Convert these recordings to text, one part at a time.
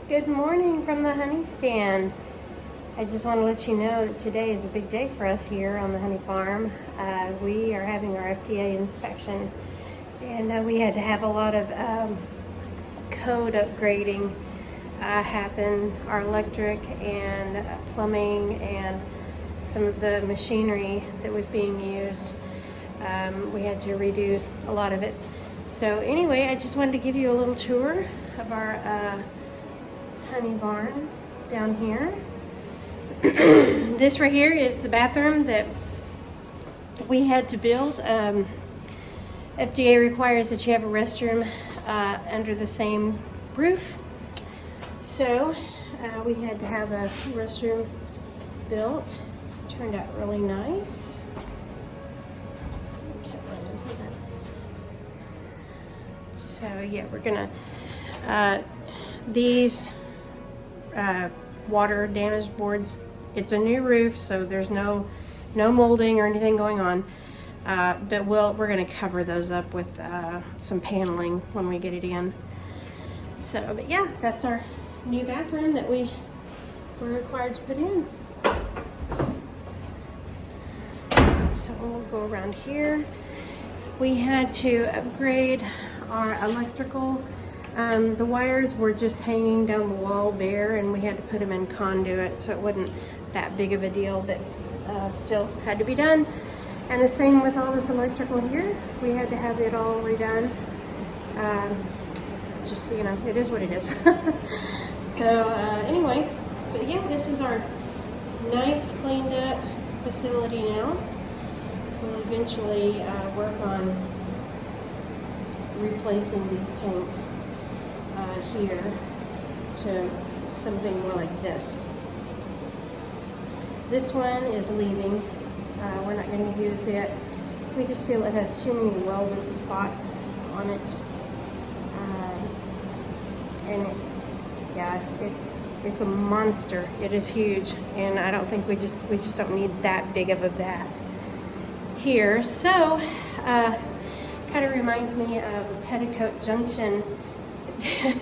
Good morning from the honey stand. I just want to let you know that today is a big day for us here on the honey farm. We are having our FDA inspection, and we had to have a lot of code upgrading happen. Our electric and plumbing and some of the machinery that was being used, we had to redo a lot of it. So anyway, I just wanted to give you a little tour of our honey barn down here. This right here is the bathroom that we had to build. FDA requires that you have a restroom under the same roof. So we had to have a restroom built. Turned out really nice. So yeah, we're gonna, these water damage boards, it's a new roof, so there's no molding or anything going on, but we're gonna cover those up with some paneling when we get it in. So, but yeah, that's our new bathroom that we were required to put in. So we'll go around here. We had to upgrade our electrical. The wires were just hanging down the wall bare, and we had to put them in conduit, so it wasn't that big of a deal, but still had to be done. And the same with all this electrical here. We had to have it all redone. Just so you know, it is what it is. So anyway, but yeah, this is our nice cleaned up facility now. We'll eventually work on replacing these tanks here to something more like this. This one is leaving. We're not going to use it. We just feel it has too many welded spots on it. Yeah, it's a monster. It is huge, and I don't think we just don't need that big of a vat here. So kind of reminds me of a Petticoat Junction.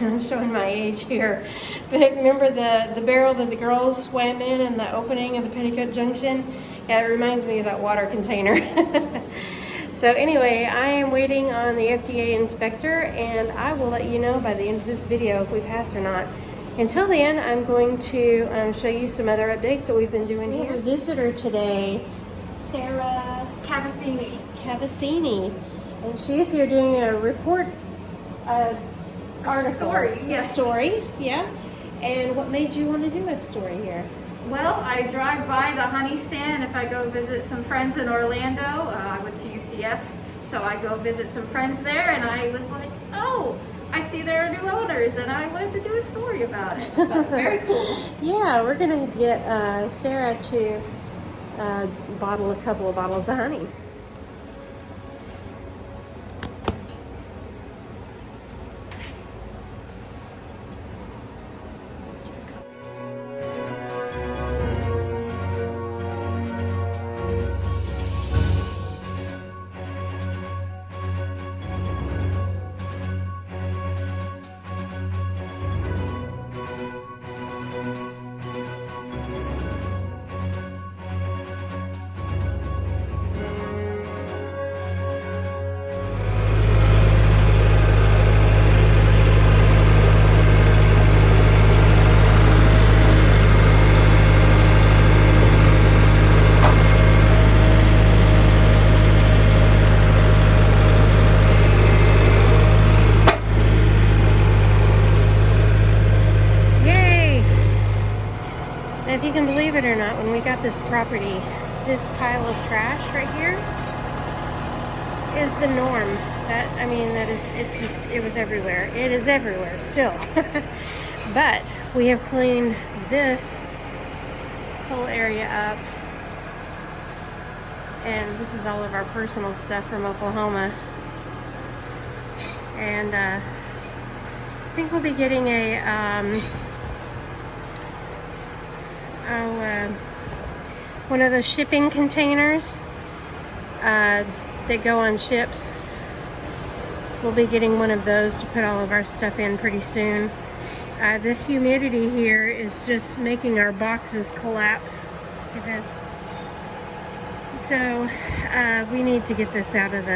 I'm showing my age here, but remember the barrel that the girls swam in the opening of the Petticoat Junction? Yeah, it reminds me of that water container. So anyway, I am waiting on the FDA inspector, and I will let you know by the end of this video if we pass or not. Until then, I'm going to show you some other updates that we've been doing here. We have a visitor today, Sarah Cavassini, and she's here doing a report article. Story, yes. Story, yeah. And what made you want to do a story here? Well, I drive by the honey stand if I go visit some friends in Orlando. I went to UCF, so I go visit some friends there, and I was like, oh, I see there are new owners, and I wanted to do a story about it. Very cool. Yeah, we're going to get Sarah to bottle a couple of bottles of honey. If you can believe it or not, when we got this property, this pile of trash right here is the norm. It was everywhere. It is everywhere still. But we have cleaned this whole area up. And this is all of our personal stuff from Oklahoma. And I think we'll be getting one of those shipping containers that go on ships. We'll be getting one of those to put all of our stuff in pretty soon. The humidity here is just making our boxes collapse. See this? So we need to get this out of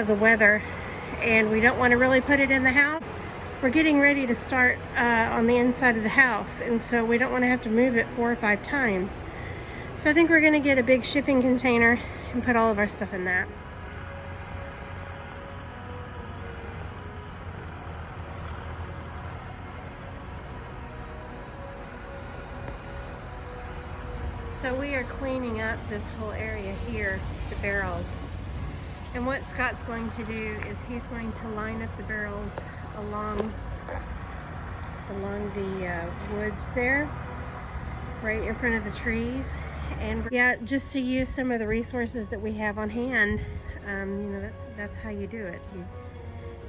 the weather, and we don't want to really put it in the house. We're getting ready to start on the inside of the house, and so we don't want to have to move it 4 or 5 times. So I think we're going to get a big shipping container and put all of our stuff in that. So we are cleaning up this whole area here, the barrels. And what Scott's going to do is he's going to line up the barrels along the woods there, right in front of the trees. And yeah, just to use some of the resources that we have on hand. You know, that's how you do it.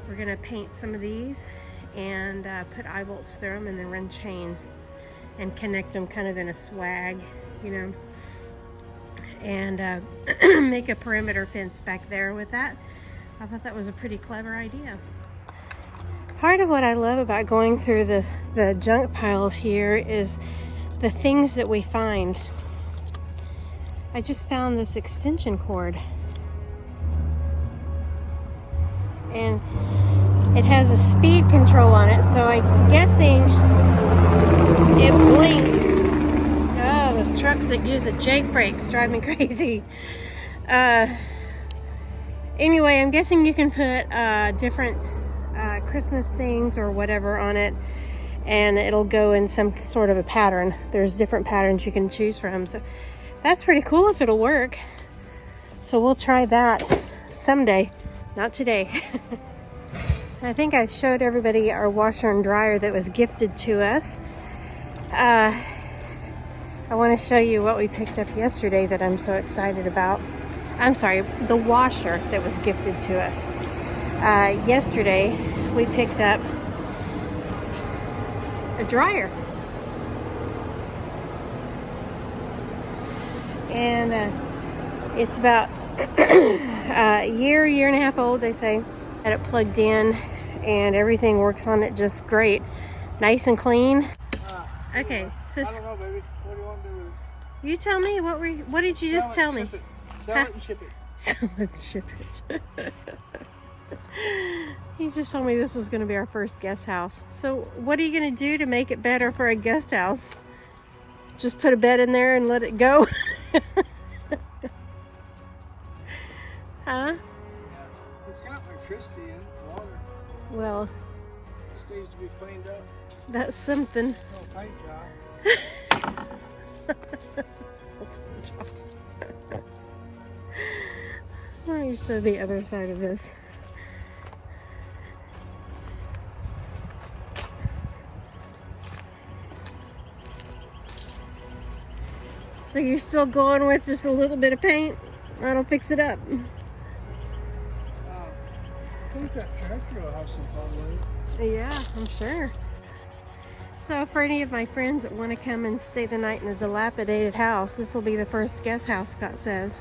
We're gonna paint some of these and put eye bolts through them, and then run chains and connect them kind of in a swag, you know, and make a perimeter fence back there with that. I thought that was a pretty clever idea. Part of what I love about going through the junk piles here is the things that we find. I just found this extension cord, and it has a speed control on it, so I'm guessing it blinks. Oh, those trucks that use the Jake brakes drive me crazy. Anyway, I'm guessing you can put different Christmas things or whatever on it, and it'll go in some sort of a pattern. There's different patterns you can choose from, so that's pretty cool if it'll work. So we'll try that someday, not today. I think I showed everybody our washer and dryer that was gifted to us. I want to show you what we picked up yesterday that I'm so excited about. I'm sorry, the washer that was gifted to us. Yesterday we picked up a dryer. And it's about a year and a half old, they say. Had it plugged in, and everything works on it just great. Nice and clean. Okay, so I don't know, baby. What do you want to do with it? you tell me, what did you just tell me? Ship it. Sell it and ship it. Sell it and ship it. He just told me this was going to be our first guest house. So what are you going to do to make it better for a guest house? Just put a bed in there and let it go? Huh? It's got electricity in it, water. Well, Just needs to be cleaned up. that's something. No paint job. Let me show the other side of this. So you're still going with just a little bit of paint? That'll fix it up. I think that tractor will have some fun with it. Yeah, I'm sure. So for any of my friends that want to come and stay the night in a dilapidated house, this will be the first guest house, Scott says.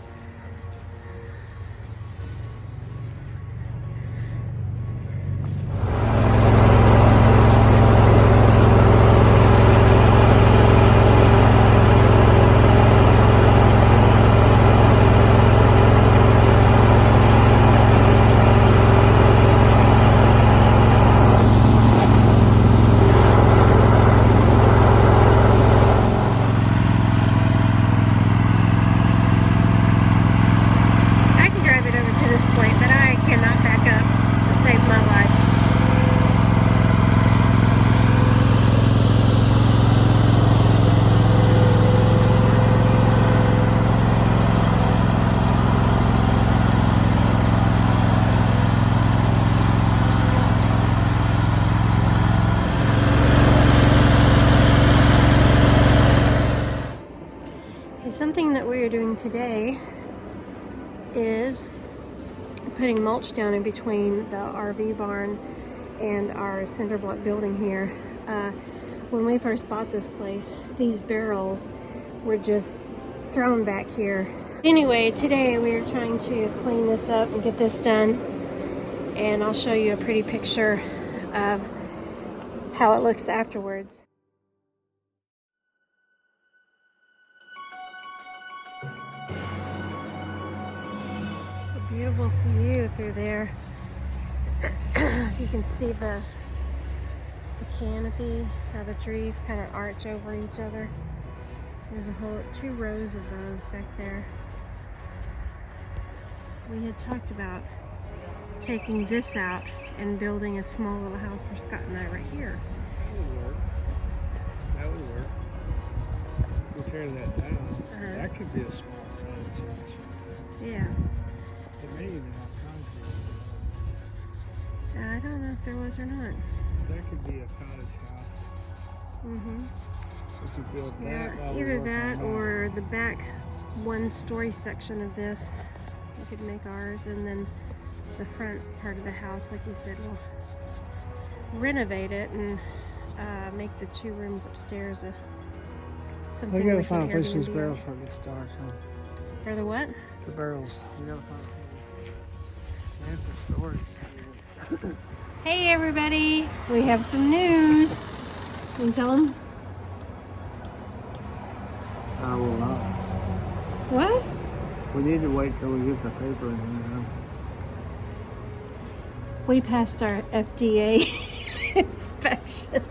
Something that we are doing today is putting mulch down in between the RV barn and our cinder block building here. When we first bought this place, these barrels were just thrown back here. Anyway, today we are trying to clean this up and get this done, and I'll show you a pretty picture of how it looks afterwards. It's a beautiful view through there. You can see the canopy, how the trees kind of arch over each other. There's two rows of those back there. We had talked about taking this out and building a small little house for Scott and I right here. That would work. That would work. We'll tear that down. That could be a small house. Yeah. It may even have concrete. I don't know if there was or not. That could be a cottage house. Mm-hmm. We could build that. Yeah, while we either work that on or the back one-story section of this. We could make ours, and then the front part of the house, like you said, we'll renovate it and make the 2 rooms upstairs something We gotta like find an a place for these Airbnb. barrels before it gets dark. Huh? For the what? The barrels. We gotta find a place. And for storage. Hey everybody, we have some news. Can you tell them? I will not. What? We need to wait till we get the paper in here. We passed our FDA inspection.